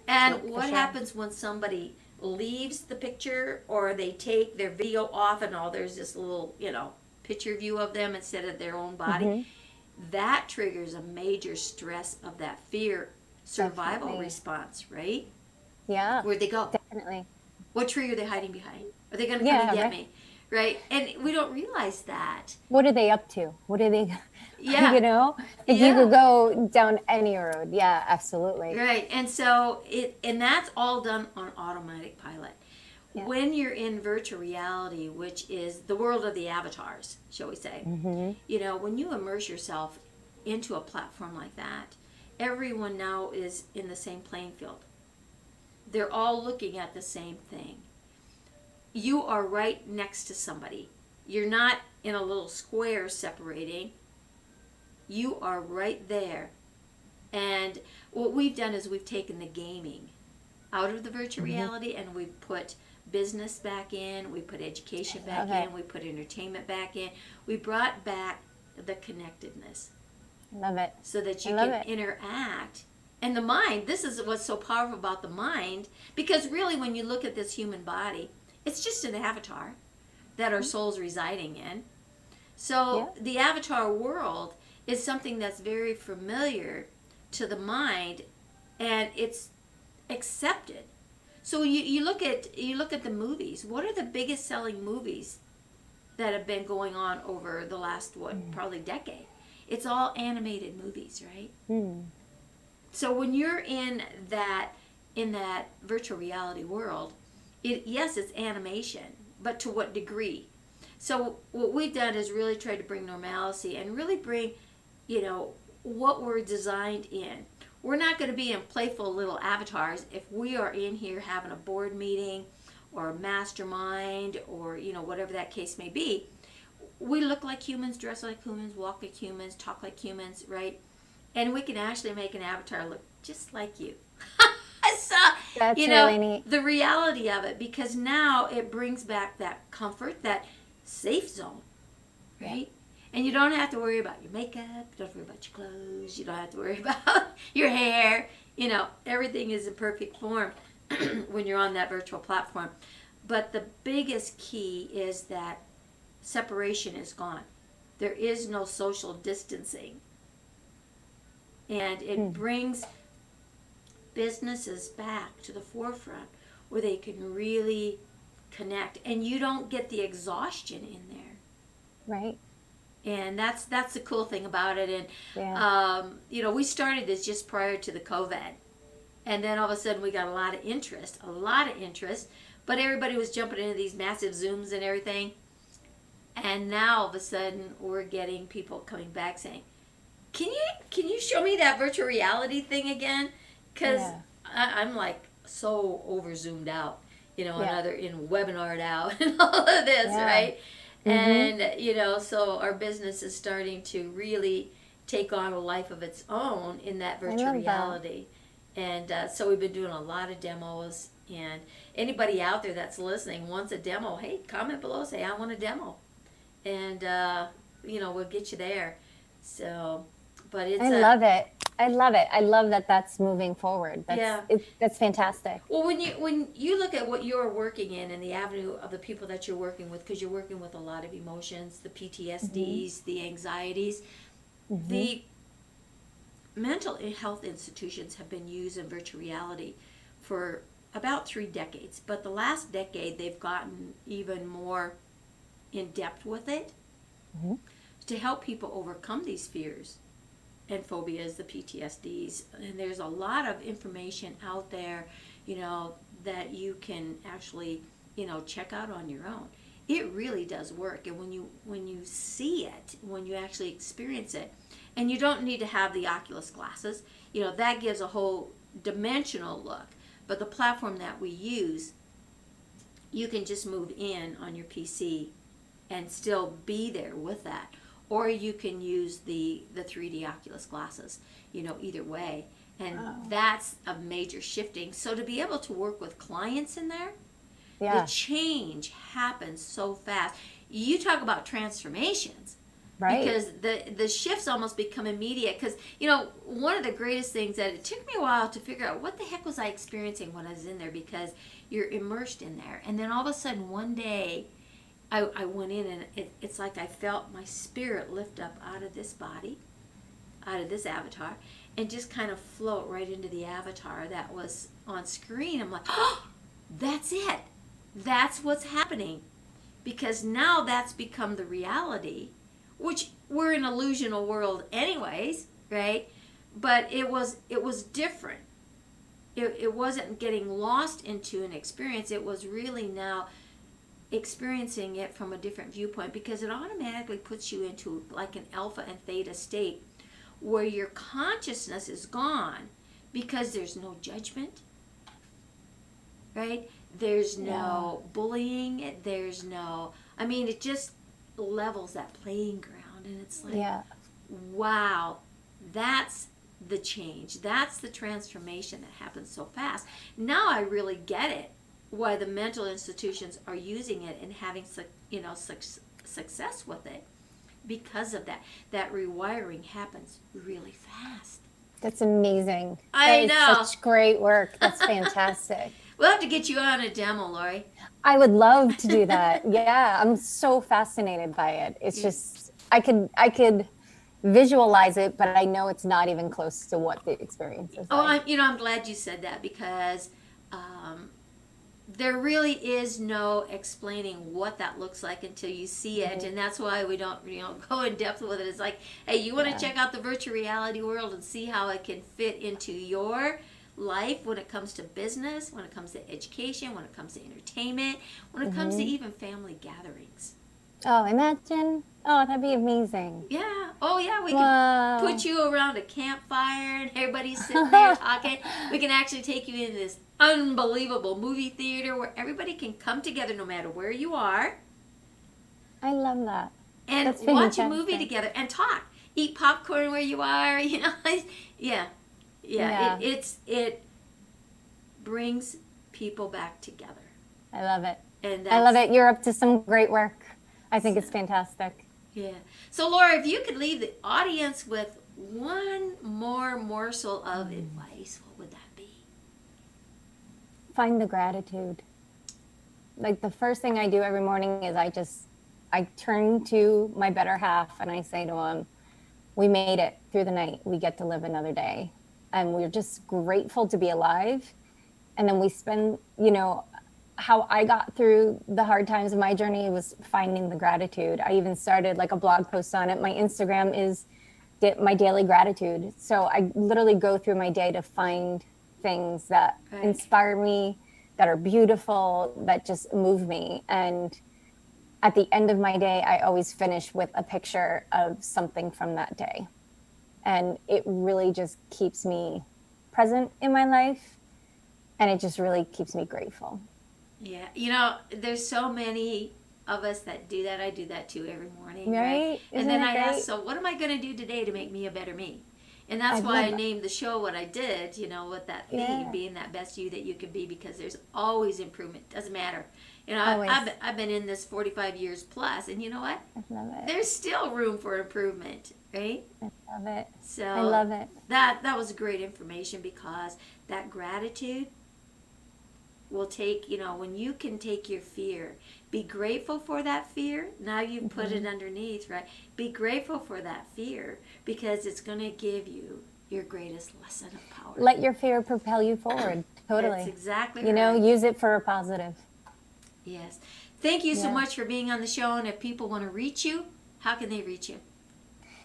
[SPEAKER 2] And what happens when somebody leaves the picture or they take their video off and there's this little, picture view of them instead of their own body? That triggers a major stress of that fear survival response, right?
[SPEAKER 3] Yeah.
[SPEAKER 2] Where'd they go?
[SPEAKER 3] Definitely.
[SPEAKER 2] What tree are they hiding behind? Are they going to come and get me? Right? And we don't realize that.
[SPEAKER 3] What are they up to? What are they,
[SPEAKER 2] Yeah.
[SPEAKER 3] If you could go down any road. Yeah, absolutely.
[SPEAKER 2] Right. And so and that's all done on automatic pilot. Yeah. When you're in virtual reality, which is the world of the avatars, shall we say, when you immerse yourself into a platform like that, everyone now is in the same playing field. They're all looking at the same thing. You are right next to somebody. You're not in a little square separating. You are right there. And what we've done is we've taken the gaming out of the virtual reality and we've put business back in, we put education back in, we put entertainment back in. We brought back the connectedness.
[SPEAKER 3] Love it.
[SPEAKER 2] So that you can interact. And the mind, this is what's so powerful about the mind, because really when you look at this human body, it's just an avatar that our soul's residing in. So the avatar world is something that's very familiar to the mind, and it's accepted. So you look at the movies. What are the biggest selling movies that have been going on over the last probably decade? It's all animated movies, right? So when you're in that virtual reality world, yes, it's animation, but to what degree? So what we've done is really tried to bring normalcy and really bring, what we're designed in. We're not going to be in playful little avatars if we are in here having a board meeting or a mastermind or, whatever that case may be. We look like humans, dress like humans, walk like humans, talk like humans, right? And we can actually make an avatar look just like you. So,
[SPEAKER 3] That's really neat.
[SPEAKER 2] the reality of it, because now it brings back that comfort, that safe zone, right? And you don't have to worry about your makeup, you don't have to worry about your clothes, you don't have to worry about your hair. Everything is in perfect form when you're on that virtual platform. But the biggest key is that separation is gone. There is no social distancing. And it brings businesses back to the forefront where they can really connect, and you don't get the exhaustion in there.
[SPEAKER 3] Right.
[SPEAKER 2] And that's the cool thing about it. And we started this just prior to the COVID, and then all of a sudden we got a lot of interest, but everybody was jumping into these massive Zooms and everything. And now all of a sudden we're getting people coming back saying, can you show me that virtual reality thing again? Because I'm like so over zoomed out, another webinared out and all of this, right? And so our business is starting to really take on a life of its own in that virtual reality. And so we've been doing a lot of demos, and anybody out there that's listening wants a demo, hey, comment below, say I want a demo, and we'll get you there. So, but it's
[SPEAKER 3] I love it. I love that that's moving forward. That's fantastic.
[SPEAKER 2] Well, when you look at what you're working in and the avenue of the people that you're working with, because you're working with a lot of emotions, the PTSDs, the anxieties, the mental health institutions have been used in virtual reality for about 3 decades. But the last decade, they've gotten even more in depth with it to help people overcome these fears and phobias, the PTSDs. And there's a lot of information out there, that you can actually, check out on your own. It really does work. And when you see it, when you actually experience it, and you don't need to have the Oculus glasses, that gives a whole dimensional look. But the platform that we use, you can just move in on your PC and still be there with that. Or you can use the 3D Oculus glasses, either way. And that's a major shifting. So to be able to work with clients in there, the change happens so fast. You talk about transformations. Right. Because the shifts almost become immediate. Because, one of the greatest things that it took me a while to figure out what the heck was I experiencing when I was in there, because you're immersed in there. And then all of a sudden one day, I went in, and it's like I felt my spirit lift up out of this body, out of this avatar, and just kind of float right into the avatar that was on screen. I'm like, oh, that's it. That's what's happening. Because now that's become the reality, which we're in an illusional world anyways, right? But it was different. It wasn't getting lost into an experience. It was really now experiencing it from a different viewpoint, because it automatically puts you into like an alpha and theta state where your consciousness is gone, because there's no judgment, right? There's no bullying. There's no, it just levels that playing ground, and it's like, wow, that's the change. That's the transformation that happens so fast. Now I really get it, why the mental institutions are using it and having success with it, because of that rewiring happens really fast.
[SPEAKER 3] That's amazing.
[SPEAKER 2] I know.
[SPEAKER 3] Such great work. That's fantastic.
[SPEAKER 2] We'll have to get you on a demo, Lori.
[SPEAKER 3] I would love to do that. Yeah, I'm so fascinated by it. It's just, I could visualize it, but I know it's not even close to what the experience is like.
[SPEAKER 2] I'm glad you said that, because there really is no explaining what that looks like until you see it, and that's why we don't go in depth with it. It's like, hey, you want to check out the virtual reality world and see how it can fit into your life when it comes to business, when it comes to education, when it comes to entertainment, when it comes to even family gatherings.
[SPEAKER 3] Oh, imagine. Oh, that'd be amazing.
[SPEAKER 2] Yeah. Oh, yeah. We can put you around a campfire and everybody's sitting there talking. We can actually take you into this unbelievable movie theater where everybody can come together no matter where you are.
[SPEAKER 3] I love that.
[SPEAKER 2] And
[SPEAKER 3] That's
[SPEAKER 2] watch a
[SPEAKER 3] fantastic.
[SPEAKER 2] movie together and talk. Eat popcorn where you are. Yeah. It brings people back together.
[SPEAKER 3] I love it.
[SPEAKER 2] And
[SPEAKER 3] I love it. You're up to some great work. I think it's fantastic.
[SPEAKER 2] Yeah. So, Laura, if you could leave the audience with one more morsel of advice, what would that be?
[SPEAKER 3] Find the gratitude. Like the first thing I do every morning is I turn to my better half and I say to him, we made it through the night. We get to live another day. And we're just grateful to be alive. And then we spend, how I got through the hard times of my journey was finding the gratitude. I even started like a blog post on it. My Instagram is my daily gratitude. So I literally go through my day to find things that inspire me, that are beautiful, that just move me. And at the end of my day, I always finish with a picture of something from that day. And it really just keeps me present in my life. And it just really keeps me grateful.
[SPEAKER 2] Yeah. There's so many of us that do that. I do that too every morning.
[SPEAKER 3] Right?
[SPEAKER 2] And then I ask, so what am I going to do today to make me a better me? And that's why I named the show what I did, with that theme, being that best you that you can be, because there's always improvement. Doesn't matter. I've been in this 45 years plus, and you know what?
[SPEAKER 3] I love it.
[SPEAKER 2] There's still room for improvement, right?
[SPEAKER 3] I love it.
[SPEAKER 2] So
[SPEAKER 3] I love it.
[SPEAKER 2] That was great information, because that gratitude will take, when you can take your fear, be grateful for that fear. Now you put it underneath, right? Be grateful for that fear, because it's going to give you your greatest lesson of power.
[SPEAKER 3] Let your fear propel you forward. Totally.
[SPEAKER 2] That's exactly right.
[SPEAKER 3] Use it for a positive.
[SPEAKER 2] Yes. Thank you so much for being on the show. And if people want to reach you, how can they reach you?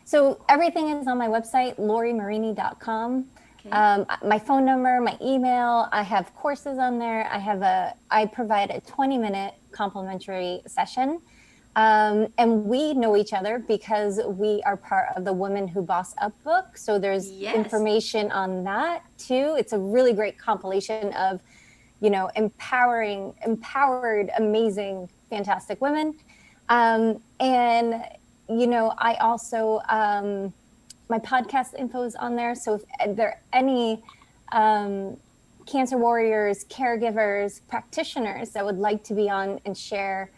[SPEAKER 3] So everything is on my website, LoriMarini.com.
[SPEAKER 2] Okay.
[SPEAKER 3] My phone number, my email, I have courses on there. I provide a 20-minute complimentary session. And we know each other because we are part of the Women Who Boss Up book. So there's information on that too. It's a really great compilation of, empowered, amazing, fantastic women. And, I also, my podcast info is on there. So if there are any cancer warriors, caregivers, practitioners that would like to be on and share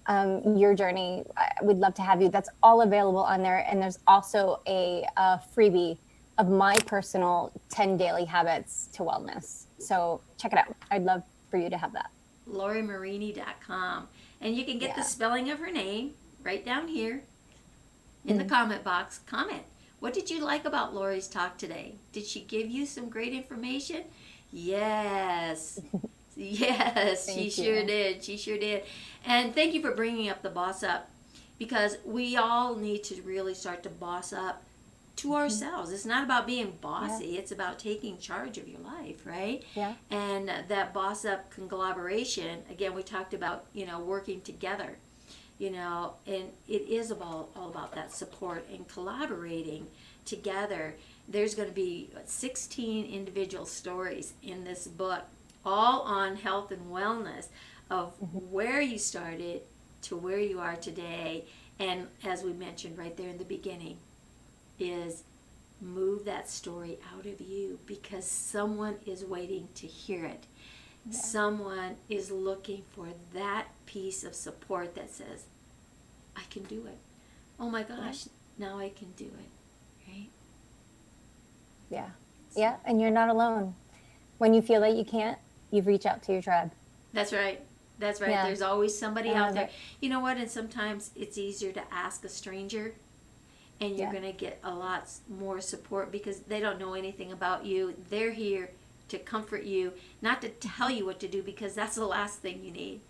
[SPEAKER 3] your journey, I would love to have you. That's all available on there. And there's also a freebie of my personal 10 daily habits to wellness. So check it out. I'd love for you to have that.
[SPEAKER 2] LoriMarini.com. And you can get the spelling of her name right down here in the comment box. Comment. What did you like about Lori's talk today? Did she give you some great information? Yes. Yes, she sure did. She sure did. And thank you for bringing up the boss up, because we all need to really start to boss up to ourselves. It's not about being bossy. It's about taking charge of your life, right?
[SPEAKER 3] Yeah.
[SPEAKER 2] And that boss up collaboration, again, we talked about, working together, and it is all about that support and collaborating together. There's going to be 16 individual stories in this book, all on health and wellness, of where you started to where you are today. And as we mentioned right there in the beginning, is move that story out of you, because someone is waiting to hear it. Yeah. Someone is looking for that piece of support that says, I can do it. Oh my gosh, now I can do it, right?
[SPEAKER 3] Yeah. Yeah, and you're not alone. When you feel that you can't, you reach out to your tribe.
[SPEAKER 2] That's right. That's right.
[SPEAKER 3] Yeah.
[SPEAKER 2] There's always somebody out there. You know what? And sometimes it's easier to ask a stranger, and you're going to get a lot more support, because they don't know anything about you. They're here to comfort you, not to tell you what to do, because that's the last thing you need.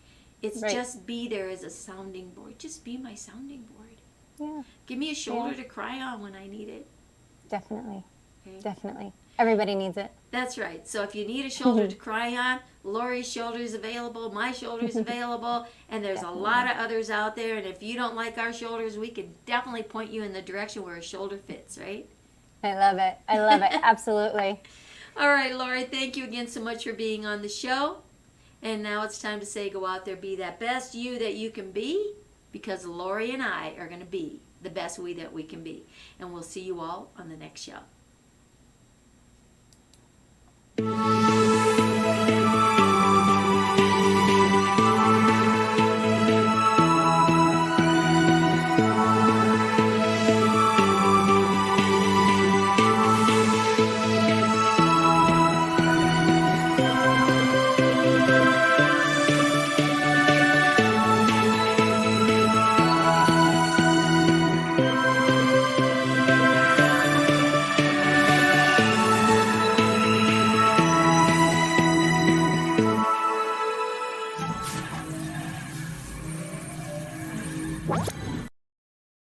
[SPEAKER 2] It's
[SPEAKER 3] Right.
[SPEAKER 2] just be there as a sounding board. Just be my sounding board.
[SPEAKER 3] Yeah,
[SPEAKER 2] Give me a shoulder to cry on when I need it.
[SPEAKER 3] definitely.
[SPEAKER 2] Okay?
[SPEAKER 3] Definitely. Everybody needs it.
[SPEAKER 2] That's right. So if you need a shoulder to cry on, Lori's shoulder is available, my shoulder is available, and there's a lot of others out there. And if you don't like our shoulders, we can definitely point you in the direction where a shoulder fits, right?
[SPEAKER 3] I love it. I love it. Absolutely.
[SPEAKER 2] All right, Lori, thank you again so much for being on the show. And now it's time to say, go out there, be that best you that you can be, because Lori and I are going to be the best we that we can be. And we'll see you all on the next show.